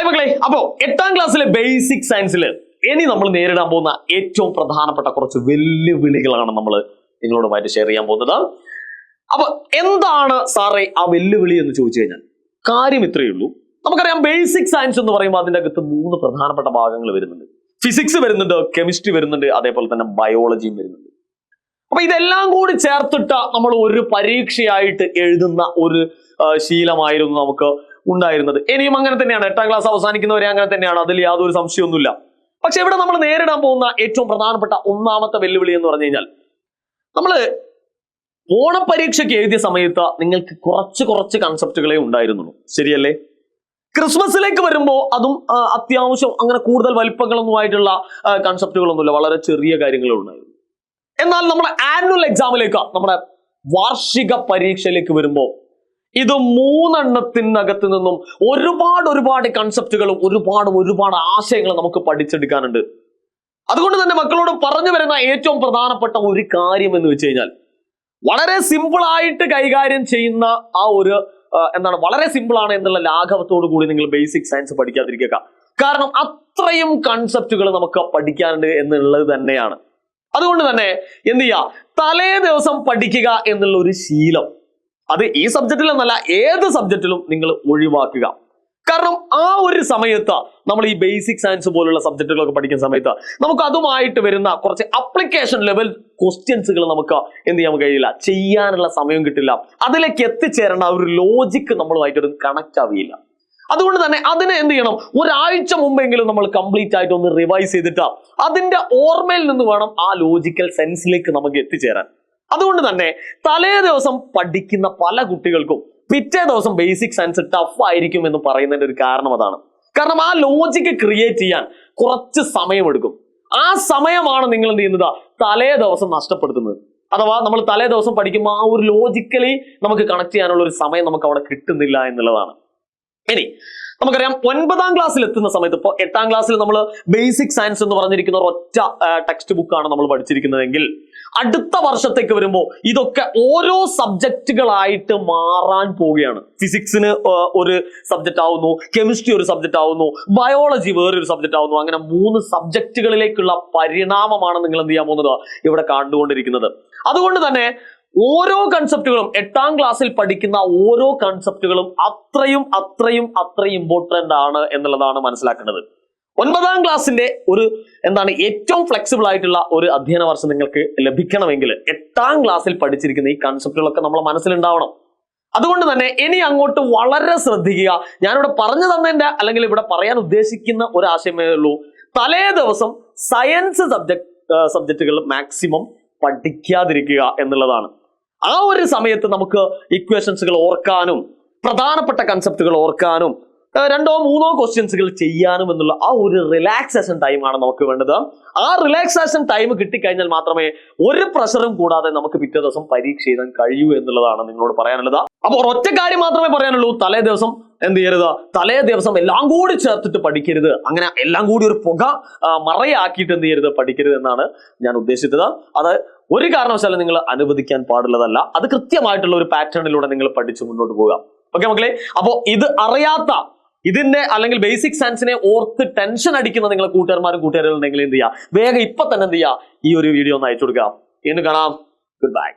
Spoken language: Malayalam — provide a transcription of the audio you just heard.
മക്കളെ, അപ്പോ 8ാം ക്ലാസ്സിലെ ബേസിക് സയൻസിൽ ഇനി നമ്മൾ നേരിടാൻ പോകുന്ന ഏറ്റവും പ്രധാനപ്പെട്ട കുറച്ച് വെല്ലുവിളികളാണ് നമ്മൾ നിങ്ങളോടുമായിട്ട് ഷെയർ ചെയ്യാൻ പോകുന്നത്. അപ്പൊ എന്താണ് സാറേ ആ വെല്ലുവിളി എന്ന് ചോദിച്ചു കഴിഞ്ഞാൽ കാര്യം ഇത്രയേ ഉള്ളൂ. നമുക്കറിയാം ബേസിക് സയൻസ് എന്ന് പറയുമ്പോൾ അതിൻ്റെ അകത്ത് 3 പ്രധാനപ്പെട്ട ഭാഗങ്ങൾ വരുന്നുണ്ട്. ഫിസിക്സ് വരുന്നുണ്ട്, കെമിസ്ട്രി വരുന്നുണ്ട്, അതേപോലെ തന്നെ ബയോളജിയും വരുന്നുണ്ട്. അപ്പൊ ഇതെല്ലാം കൂടി ചേർത്തിട്ട നമ്മൾ ഒരു പരീക്ഷയായിട്ട് എഴുതുന്ന ഒരു ശീലമായിരുന്നു നമുക്ക് ഉണ്ടായിരുന്നത്. ഇനിയും അങ്ങനെ തന്നെയാണ്. 8ാം ക്ലാസ് അവസാനിക്കുന്നവരെ അങ്ങനെ തന്നെയാണ്, അതിൽ യാതൊരു സംശയമൊന്നുമില്ല. പക്ഷെ ഇവിടെ നമ്മൾ നേരിടാൻ പോകുന്ന ഏറ്റവും പ്രധാനപ്പെട്ട ഒന്നാമത്തെ വെല്ലുവിളി എന്ന് പറഞ്ഞു കഴിഞ്ഞാൽ, നമ്മള് ഓണപരീക്ഷയ്ക്ക് എഴുതിയ സമയത്ത് നിങ്ങൾക്ക് കുറച്ച് കൺസെപ്റ്റുകളെ ഉണ്ടായിരുന്നുള്ളൂ, ശരിയല്ലേ? ക്രിസ്മസിലേക്ക് വരുമ്പോൾ അതും അത്യാവശ്യം അങ്ങനെ കൂടുതൽ വലിപ്പങ്ങളൊന്നും ആയിട്ടുള്ള കൺസെപ്റ്റുകളൊന്നുമില്ല, വളരെ ചെറിയ കാര്യങ്ങളേ ഉണ്ടായിരുന്നു. എന്നാൽ നമ്മുടെ ആനുവൽ എക്സാമിലേക്ക്, നമ്മുടെ വാർഷിക പരീക്ഷയിലേക്ക് വരുമ്പോൾ ഇത് 3 എണ്ണത്തിനകത്ത് നിന്നും ഒരുപാട് കൺസെപ്റ്റുകളും ഒരുപാട് ആശയങ്ങളും നമുക്ക് പഠിച്ചെടുക്കാനുണ്ട്. അതുകൊണ്ട് തന്നെ മക്കളോട് പറഞ്ഞു വരുന്ന ഏറ്റവും പ്രധാനപ്പെട്ട ഒരു കാര്യം എന്ന് വെച്ച് കഴിഞ്ഞാൽ, വളരെ സിമ്പിൾ ആയിട്ട് കൈകാര്യം ചെയ്യുന്ന ആ ഒരു വളരെ സിമ്പിൾ ആണ് എന്നുള്ള ലാഘവത്തോടു കൂടി നിങ്ങൾ ബേസിക് സയൻസ് പഠിക്കാതിരിക്കുക. കാരണം അത്രയും കൺസെപ്റ്റുകൾ നമുക്ക് പഠിക്കാനുണ്ട് എന്നുള്ളത് തന്നെയാണ്. അതുകൊണ്ട് തന്നെ എന്ത് ചെയ്യുക, തലേ ദിവസം പഠിക്കുക എന്നുള്ള ഒരു ശീലം, അത് ഈ സബ്ജക്റ്റിൽ എന്നല്ല ഏത് സബ്ജക്റ്റിലും നിങ്ങൾ ഒഴിവാക്കുക. കാരണം ആ ഒരു സമയത്ത് നമ്മൾ ഈ ബേസിക് സയൻസ് പോലുള്ള സബ്ജക്റ്റുകളൊക്കെ പഠിക്കുന്ന സമയത്ത് നമുക്ക് അതുമായിട്ട് വരുന്ന കുറച്ച് അപ്ലിക്കേഷൻ ലെവൽ ക്വസ്റ്റ്യൻസുകൾ നമുക്ക് എന്ത് ചെയ്യാൻ കഴിയില്ല, ചെയ്യാനുള്ള സമയം കിട്ടില്ല. അതിലേക്ക് എത്തിച്ചേരേണ്ട ഒരു ലോജിക്ക് നമ്മളുമായിട്ട് കണക്ട് ആവുകയില്ല. അതുകൊണ്ട് തന്നെ അതിനെ എന്ത് ചെയ്യണം, ഒരാഴ്ച മുമ്പെങ്കിലും നമ്മൾ കംപ്ലീറ്റ് ആയിട്ട് ഒന്ന് റിവൈസ് ചെയ്തിട്ട് അതിന്റെ ഓർമ്മയിൽ നിന്ന് വേണം ആ ലോജിക്കൽ സെൻസിലേക്ക് നമുക്ക് എത്തിച്ചേരാൻ. അതുകൊണ്ട് തന്നെ തലേ ദിവസം പഠിക്കുന്ന പല കുട്ടികൾക്കും പിറ്റേ ദിവസം ബേസിക് സയൻസ് ടഫ് ആയിരിക്കും എന്ന് പറയുന്നതിന്റെ ഒരു കാരണം അതാണ്. കാരണം ആ ലോജിക്ക് ക്രിയേറ്റ് ചെയ്യാൻ കുറച്ച് സമയമെടുക്കും. ആ സമയമാണ് നിങ്ങൾ എന്ത് ചെയ്യുന്നത്, തലേ ദിവസം നഷ്ടപ്പെടുത്തുന്നത്. അഥവാ നമ്മൾ തലേ ദിവസം പഠിക്കുമ്പോൾ ആ ഒരു ലോജിക്കലി നമുക്ക് കണക്ട് ചെയ്യാനുള്ള ഒരു സമയം നമുക്ക് അവിടെ കിട്ടുന്നില്ല എന്നുള്ളതാണ്. ഇനി നമുക്കറിയാം 9ാം ക്ലാസ്സിൽ എത്തുന്ന സമയത്ത്, ഇപ്പോൾ 8ാം ക്ലാസ്സിൽ നമ്മൾ ബേസിക് സയൻസ് എന്ന് പറഞ്ഞിരിക്കുന്ന ഒറ്റ ടെക്സ്റ്റ് ബുക്കാണ് നമ്മൾ പഠിച്ചിരിക്കുന്നതെങ്കിൽ, അടുത്ത വർഷത്തേക്ക് വരുമ്പോൾ ഇതൊക്കെ ഓരോ സബ്ജക്റ്റുകളായിട്ട് മാറാൻ പോവുകയാണ്. ഫിസിക്സിന് ഒരു സബ്ജക്റ്റ് ആവുന്നു, കെമിസ്ട്രി ഒരു സബ്ജക്റ്റ് ആവുന്നു, ബയോളജി വേറൊരു സബ്ജക്റ്റ് ആവുന്നു. അങ്ങനെ 3 സബ്ജക്റ്റുകളിലേക്കുള്ള പരിണാമമാണ് നിങ്ങൾ എന്ത് ചെയ്യാൻ പോകുന്നത്, ഇവിടെ കണ്ടുകൊണ്ടിരിക്കുന്നത്. അതുകൊണ്ട് തന്നെ ഓരോ കൺസെപ്റ്റുകളും 8ാം ക്ലാസ്സിൽ പഠിക്കുന്ന ഓരോ കൺസെപ്റ്റുകളും അത്രയും ഇമ്പോർട്ടന്റ് ആണ് എന്നുള്ളതാണ് മനസ്സിലാക്കേണ്ടത്. 9ാം ക്ലാസ്സിന്റെ ഒരു ഏറ്റവും ഫ്ലെക്സിബിൾ ആയിട്ടുള്ള ഒരു അധ്യയന വർഷം നിങ്ങൾക്ക് ലഭിക്കണമെങ്കിൽ 8ാം ക്ലാസ്സിൽ പഠിച്ചിരിക്കുന്ന ഈ കൺസെപ്റ്റുകളൊക്കെ നമ്മളെ മനസ്സിലുണ്ടാവണം. അതുകൊണ്ട് തന്നെ ഇനി അങ്ങോട്ട് വളരെ ശ്രദ്ധിക്കുക. ഞാനിവിടെ പറഞ്ഞു തന്നതിന്റെ അല്ലെങ്കിൽ ഇവിടെ പറയാൻ ഉദ്ദേശിക്കുന്ന ഒരു ആശയമേ ഉള്ളൂ, തലേ ദിവസം സയൻസ് സബ്ജക്റ്റുകൾ മാക്സിമം പഠിക്കാതിരിക്കുക എന്നുള്ളതാണ്. ആ ഒരു സമയത്ത് നമുക്ക് ഇക്വേഷൻസുകൾ ഓർക്കാനും പ്രധാനപ്പെട്ട കൺസെപ്റ്റുകൾ ഓർക്കാനും 2 or 3 ക്വസ്റ്റ്യൻസുകൾ ചെയ്യാനും എന്നുള്ള ആ ഒരു റിലാക്സേഷൻ ടൈമാണ് നമുക്ക് വേണ്ടത്. ആ റിലാക്സേഷൻ ടൈം കിട്ടിക്കഴിഞ്ഞാൽ മാത്രമേ ഒരു പ്രഷറും കൂടാതെ നമുക്ക് പിറ്റേ ദിവസം പരീക്ഷ എഴുതാൻ കഴിയൂ എന്നുള്ളതാണ് നിങ്ങളോട് പറയാനുള്ളത്. അപ്പോൾ ഒറ്റ കാര്യം മാത്രമേ പറയാനുള്ളൂ, തലേ ദിവസം എന്ത് ചെയ്യരുത്, തലേ ദിവസം എല്ലാം കൂടി ചേർത്തിട്ട് പഠിക്കരുത്. അങ്ങനെ എല്ലാം കൂടി ഒരു പുക മറയാക്കിയിട്ട് എന്ത് ചെയ്യരുത്, പഠിക്കരുത് എന്നാണ് ഞാൻ ഉദ്ദേശിച്ചത്. അത് ഒരു കാരണവശാലും നിങ്ങൾ അനുവദിക്കാൻ പാടുള്ളതല്ല. അത് കൃത്യമായിട്ടുള്ള ഒരു പാറ്റേണിലൂടെ നിങ്ങൾ പഠിച്ചു മുന്നോട്ട് പോവുക. ഓക്കെ മക്കളെ, അപ്പോൾ ഇത് അറിയാത്ത ഇതിന്റെ അല്ലെങ്കിൽ ബേസിക് സയൻസിനെ ഓർത്ത് ടെൻഷൻ അടിക്കുന്ന നിങ്ങളെ കൂട്ടുകാരും ഉണ്ടെങ്കിൽ എന്ത് ചെയ്യുക, വേഗം ഇപ്പൊ തന്നെ എന്ത് ചെയ്യുക, ഈ ഒരു വീഡിയോ ഒന്ന് അയച്ചു കൊടുക്കുക. ഇന്ന് കാണാം. Good bye.